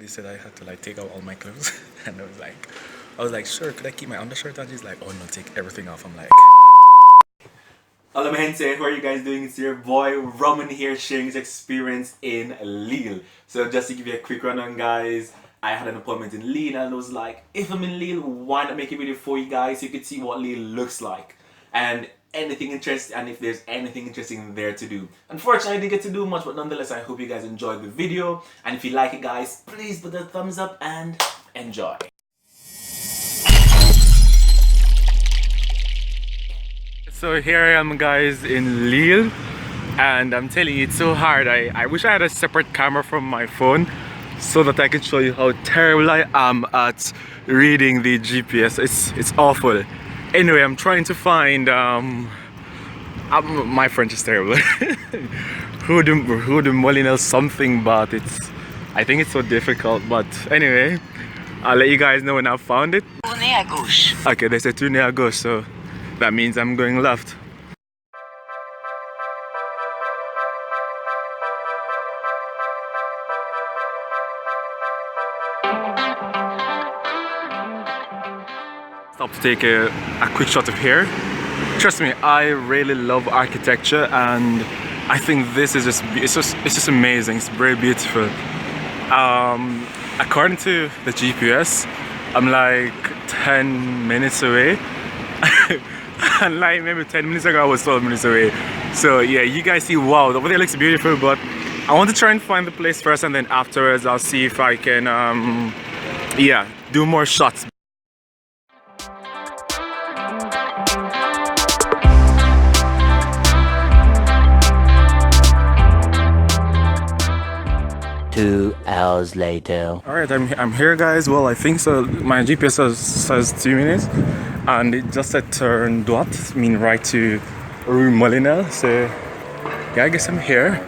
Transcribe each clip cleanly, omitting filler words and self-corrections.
said I had to like take out all my clothes, and I was like, sure, could I keep my undershirt? And she's like, oh no, take everything off. I'm like, Hola mi gente, how are you guys doing? It's your boy Roman here sharing his experience in Lille. So just to give you a quick rundown guys, I had an appointment in Lille and I was like, if I'm in Lille, why not make a video for you guys so you could see what Lille looks like and anything interesting, and if there's anything interesting there to do. Unfortunately I didn't get to do much, but nonetheless I hope you guys enjoyed the video, and if you like it guys, please put a thumbs up and enjoy. so here I am guys in Lille, and I'm telling you, it's so hard. I wish I had a separate camera from my phone so that I could show you how terrible I am at reading the GPS. It's awful. Anyway, I'm trying to find my French is terrible. Rue de Molinel something, but I think it's so difficult. But anyway, I'll let you guys know when I've found it. Tournez à gauche. Okay, they say tourner à gauche, so that means I'm going left. Stop to take a quick shot of here. Trust me, I really love architecture, and I think this is it's just amazing. It's very beautiful. According to the GPS, I'm like 10 minutes away. And like maybe 10 minutes ago I was 12 minutes away. So yeah, you guys see, wow, over there looks beautiful, but I want to try and find the place first, and then afterwards I'll see if I can yeah, do more shots. Two hours later. Alright, I'm here guys. Well, I think so. My GPS says 2 minutes, and it just said turn droite, mean right to Rue Molinel. So yeah, I guess I'm here.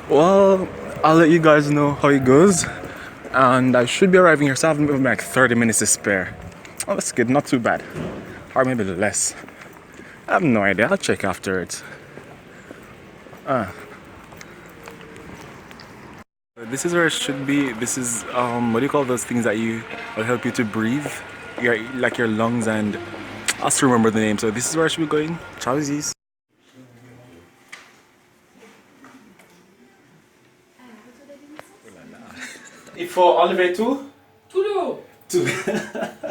Well, I'll let you guys know how it goes, and I should be arriving here. So I have maybe like 30 minutes to spare. Oh, that's good, not too bad, or maybe less. I have no idea. I'll check afterwards. This is where it should be. This is what do you call those things that will help you to breathe? Like your lungs, and I'll still remember the name. So this is where I should be going. Chowsies. Il faut enlever tout? Tout le haut. Tout.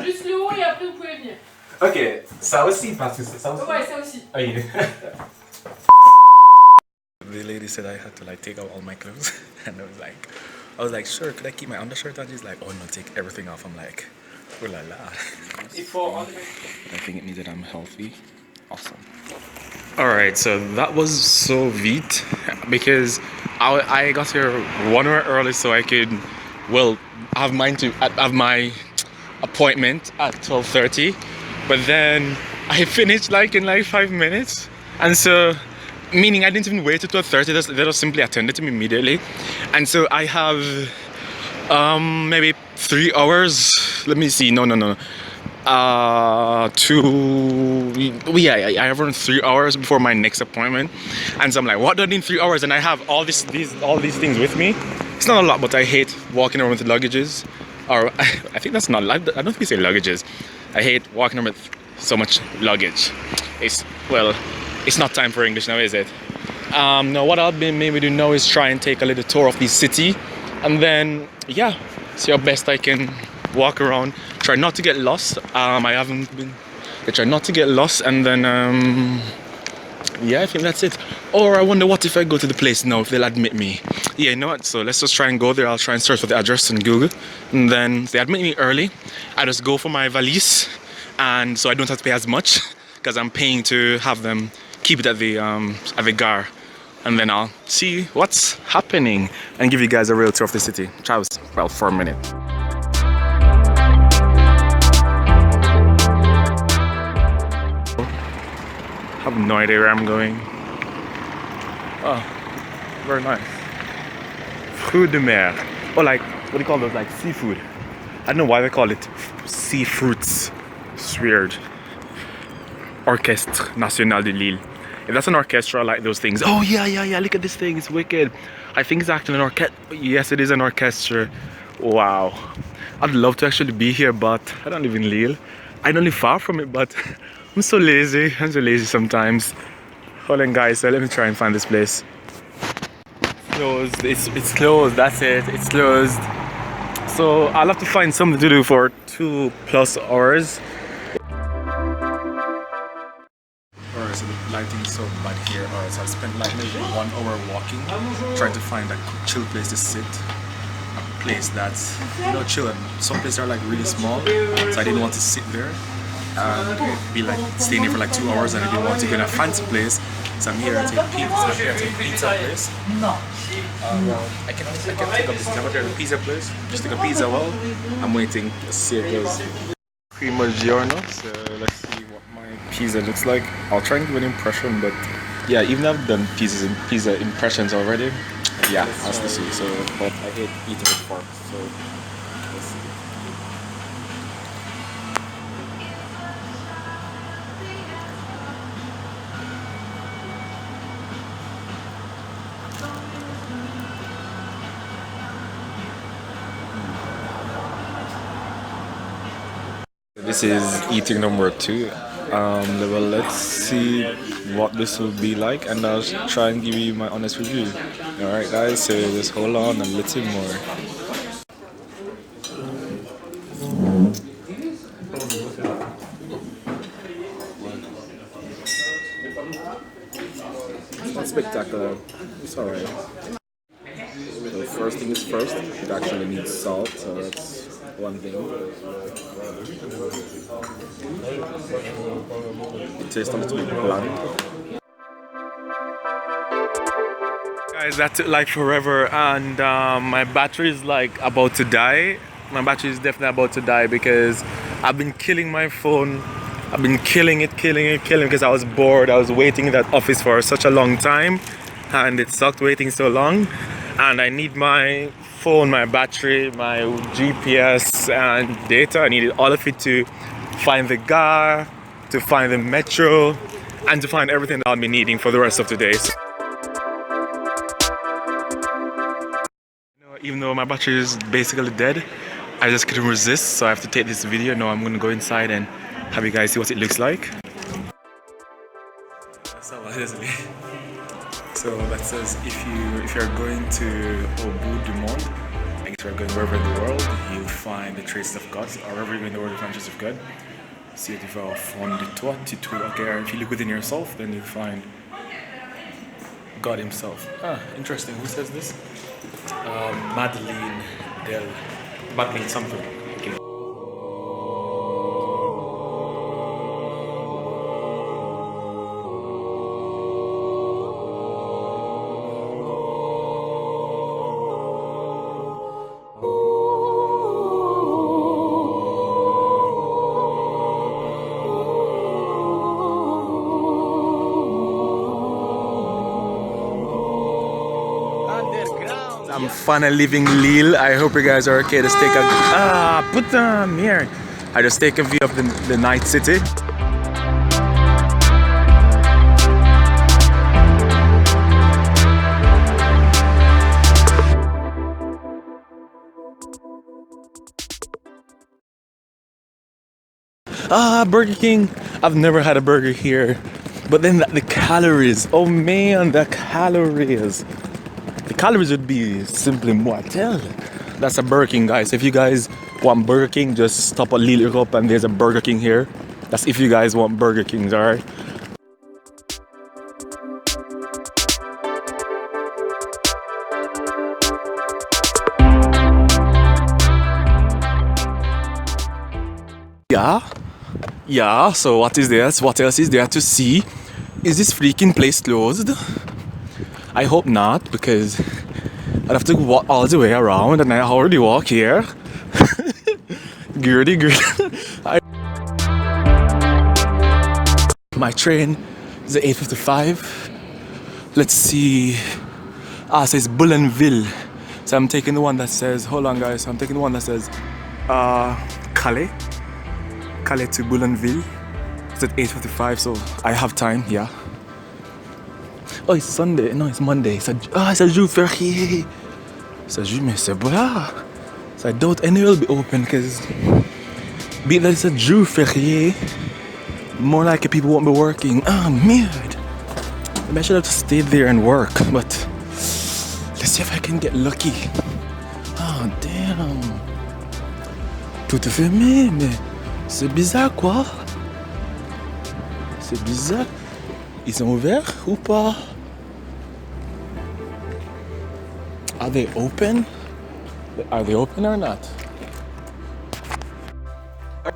Juste le haut et après vous pouvez venir. Ok, ça aussi, parce que ça aussi. Ouais, ça aussi. Oh, yeah. The lady said I had to like take out all my clothes, and I was like, sure, could I keep my undershirt? And she's like, oh no, take everything off. I'm like, oh la la. Il faut enlever. I think it means that I'm healthy. Awesome. Alright, so that was so vite because I got here 1 hour early so I could, well, have my appointment at 12:30, but then I finished like in like 5 minutes, and so meaning I didn't even wait until 12:30. They just simply attended to me immediately, and so I have maybe 3 hours. Let me see. No. I have around 3 hours before my next appointment, and so I'm like, what do I need 3 hours? And I have all these things with me. It's not a lot, but I hate walking around with luggages, or I think that's not. I don't think we say luggages. I hate walking around with so much luggage. It's not time for English now, is it? No, what I'll be maybe do now is try and take a little tour of the city, and then yeah, see how best I can walk around. Try not to get lost. I try not to get lost, and then yeah, I think that's it. Or I wonder what if I go to the place now, if they'll admit me. Yeah, you know what? So let's just try and go there. I'll try and search for the address on Google, and then if they admit me early, I just go for my valise, and so I don't have to pay as much because I'm paying to have them keep it at the gare, and then I'll see what's happening and give you guys a real tour of the city. Ciao. Well, for a minute. I have no idea where I'm going. Oh, very nice. Fruits de mer. Or like, what do you call those? Like seafood. I don't know why they call it sea fruits. It's weird. Orchestre National de Lille. If that's an orchestra, like those things. Oh yeah, look at this thing, it's wicked. I think it's actually an orchestra. Yes, it is an orchestra. Wow. I'd love to actually be here, but I don't live in Lille. I don't live far from it, but I'm so lazy. I'm so lazy sometimes. Hold on, guys. So let me try and find this place. Closed. It's closed. That's it. It's closed. So I'll have to find something to do for 2+ hours. Alright, so the lighting is so bad here. Alright, so I spent like maybe 1 hour walking, trying to find a chill place to sit. A place that's, you know, chill. And some places are like really small, so I didn't want to sit there and be like staying here for like 2 hours, and I didn't want to go in a fancy place. So I'm here at a pizza place. I can take a pizza place. Just take a pizza well. I'm waiting to see it goes. Primo Giorno. So let's see what my pizza looks like. I'll try and give an impression, but yeah, even though I've done pizza impressions already, yeah, has to see. So, but I hate eating with fork. So let's see. This is eating number 2. Well, let's see what this will be like, and I'll try and give you my honest review. Alright guys, so just hold on and let's see more. It's not spectacular, it's alright. So first thing is first, it actually needs salt, so that's one thing. It tastes a little bit bland. Guys, that took like forever, and my battery is like about to die. My battery is definitely about to die because I've been killing my phone. I've been killing it because I was bored. I was waiting in that office for such a long time, and it sucked waiting so long. And I need my phone, my battery, my GPS and data. I needed all of it to find the GAR, to find the metro, and to find everything that I'll be needing for the rest of the day. So, even though my battery is basically dead, I just couldn't resist, so I have to take this video. Now I'm gonna go inside and have you guys see what it looks like. That's how it is. So that says if you're going to Au Bout du Monde, I guess you're going wherever in the world, you'll find the traces of God, or wherever you go in the world, you'll find traces of God. Si tu vas au fond de toi, tu trouves, okay, if you look within yourself, then you find God himself. Ah, interesting. Who says this? Madeleine something. Okay. I'm finally leaving Lille. I hope you guys are okay. Just take a put them here. I just take a view of the night city. Burger King. I've never had a burger here, but then the calories. Oh man, the calories. The calories would be simply mortal. That's a Burger King, guys. If you guys want Burger King, just stop at Lille Europe and there's a Burger King here. That's if you guys want Burger Kings, alright? Yeah, so what is this? What else is there to see? Is this freaking place closed? I hope not, because I'd have to walk all the way around, and I already walk here. Girdy. My train is at 8:55. Let's see. It says Boulainville. So I'm taking the one that says, hold on guys, I'm taking the one that says Calais to Boulainville. It's at 8:55, so I have time, yeah. Oh, it's Sunday. No, it's Monday. C'est un jour férié. C'est juste, mais c'est bon. So I doubt any will be open because being that it's a Jew férié, more likely people won't be working. Ah, merde. Maybe I should have to stay there and work, but let's see if I can get lucky. Oh, damn. Tout est fermé, mais c'est bizarre quoi. C'est bizarre. Ils sont ouverts ou pas? Are they open? Are they open or not?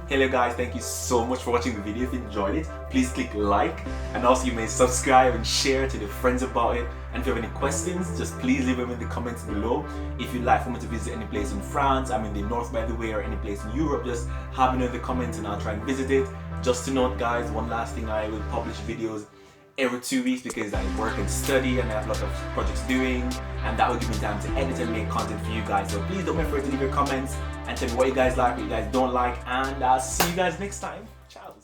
Hello guys, thank you so much for watching the video. If you enjoyed it, please click like, and also you may subscribe and share to your friends about it. And if you have any questions, just please leave them in the comments below. If you'd like for me to visit any place in France, I'm in the north by the way, or any place in Europe, just have me in the comments and I'll try and visit it. Just to note guys, one last thing, I will publish videos every 2 weeks because I work and study and I have lots of projects doing, and that will give me time to edit and make content for you guys. So please don't be afraid to leave your comments and tell me what you guys like, what you guys don't like, and I'll see you guys next time. Ciao.